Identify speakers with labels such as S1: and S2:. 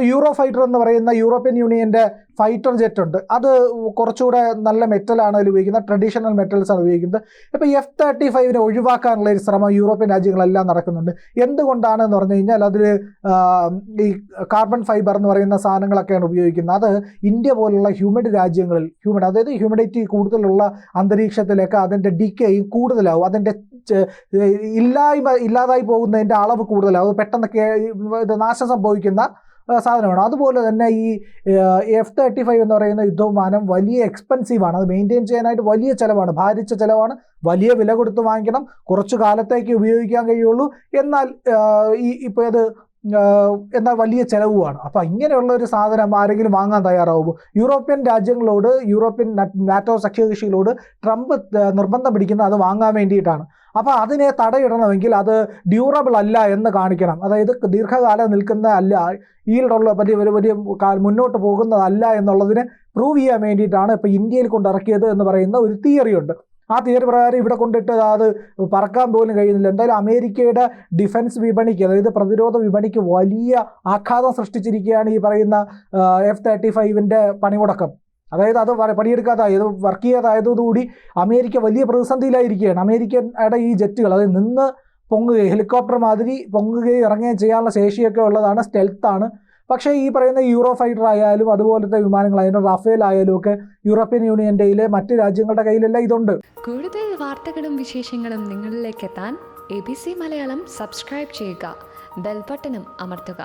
S1: Euro fighter എന്ന് പറയുന്ന European യൂണിയൻ്റെ ഫൈറ്റർ ജെറ്റ് ഉണ്ട്. അത് കുറച്ചുകൂടെ നല്ല മെറ്റലാണ് അതിൽ ഉപയോഗിക്കുന്നത്, ട്രഡീഷണൽ മെറ്റൽസ് ആണ് ഉപയോഗിക്കുന്നത്. ഇപ്പോൾ F-35 ഒഴിവാക്കാനുള്ള ഒരു ശ്രമം യൂറോപ്യൻ രാജ്യങ്ങളെല്ലാം നടക്കുന്നുണ്ട്. എന്തുകൊണ്ടാണെന്ന് പറഞ്ഞു കഴിഞ്ഞാൽ അതിൽ ഈ കാർബൺ ഫൈബർ എന്ന് പറയുന്ന സാധനങ്ങളൊക്കെയാണ് ഉപയോഗിക്കുന്നത്. അത് ഇന്ത്യ പോലുള്ള ഹ്യൂമിഡ് രാജ്യങ്ങളിൽ അതായത് ഹ്യൂമിഡിറ്റി കൂടുതലുള്ള അന്തരീക്ഷത്തിലേക്ക് അതിൻ്റെ ഡിക്കേയും കൂടുതലാവും, അതിൻ്റെ ഇല്ലാതായി പോകുന്നതിൻ്റെ അളവ് കൂടുതലാവും, പെട്ടെന്ന് നാശം സംഭവിക്കുന്ന സാധനമാണ്. അതുപോലെ തന്നെ ഈ F-35 എന്ന് പറയുന്ന യുദ്ധവിമാനം വലിയ എക്സ്പെൻസീവാണ്. അത് മെയിൻറ്റെയിൻ ചെയ്യാനായിട്ട് വലിയ ചിലവാണ്, ഭാരിച്ച ചിലവാണ്, വലിയ വില കൊടുത്ത് വാങ്ങിക്കണം, കുറച്ച് കാലത്തേക്ക് ഉപയോഗിക്കാൻ കഴിയുള്ളൂ. എന്നാൽ എന്നാൽ വലിയ ചിലവുമാണ്. അപ്പോൾ ഇങ്ങനെയുള്ള ഒരു സാധനം ആരെങ്കിലും വാങ്ങാൻ തയ്യാറാവുമോ? യൂറോപ്യൻ രാജ്യങ്ങളോട്, യൂറോപ്യൻ നാറ്റോ സഖ്യകക്ഷികളോട് ട്രംപ് നിർബന്ധം പിടിക്കുന്നത് അത് വാങ്ങാൻ വേണ്ടിയിട്ടാണ്. അപ്പോൾ അതിനെ തടയിടണമെങ്കിൽ അത് ഡ്യൂറബിൾ അല്ല എന്ന് കാണിക്കണം. അതായത് ദീർഘകാലം നിൽക്കുന്ന അല്ല, ഈൽഡുള്ള വലിയ മുന്നോട്ട് പോകുന്നതല്ല എന്നുള്ളതിനെ പ്രൂവ് ചെയ്യാൻ വേണ്ടിയിട്ടാണ് ഇപ്പോൾ ഇന്ത്യയിൽ കൊണ്ടിറക്കിയത് എന്ന് പറയുന്ന ഒരു തിയറിയുണ്ട്. ആ തിയറി പ്രകാരം ഇവിടെ കൊണ്ടിട്ട് അത് പറക്കാൻ പോലും കഴിയുന്നില്ല. എന്തായാലും അമേരിക്കയുടെ ഡിഫൻസ് വിപണിക്ക്, അതായത് പ്രതിരോധ വിപണിക്ക് വലിയ ആഘാതം സൃഷ്ടിച്ചിരിക്കുകയാണ് ഈ പറയുന്ന F-35 പണിമുടക്കം. അതായത് അത് പണിയെടുക്കാതായത്, വർക്ക് ചെയ്യാതായതോടുകൂടി അമേരിക്ക വലിയ പ്രതിസന്ധിയിലായിരിക്കുകയാണ്. അമേരിക്കയുടെ ഈ ജെറ്റുകൾ അതായത് നിന്ന് പൊങ്ങുകയും ഹെലികോപ്റ്റർ മാതിരി പൊങ്ങുകയും ഇറങ്ങുകയും ചെയ്യാനുള്ള ശേഷിയൊക്കെ ഉള്ളതാണ്, സ്റ്റെൽത്താണ്. പക്ഷേ ഈ പറയുന്ന യൂറോ ഫൈറ്റർ ആയാലും അതുപോലത്തെ വിമാനങ്ങളായാലും റാഫേൽ ആയാലും ഒക്കെ യൂറോപ്യൻ യൂണിയൻ്റെ മറ്റ് രാജ്യങ്ങളുടെ കയ്യിലെല്ലാം ഇതുണ്ട്.
S2: കൂടുതൽ വാർത്തകളും വിശേഷങ്ങളും നിങ്ങളിലേക്ക് എത്താൻ ABC മലയാളം സബ്സ്ക്രൈബ് ചെയ്യുക, ബെൽ ബട്ടണും അമർത്തുക.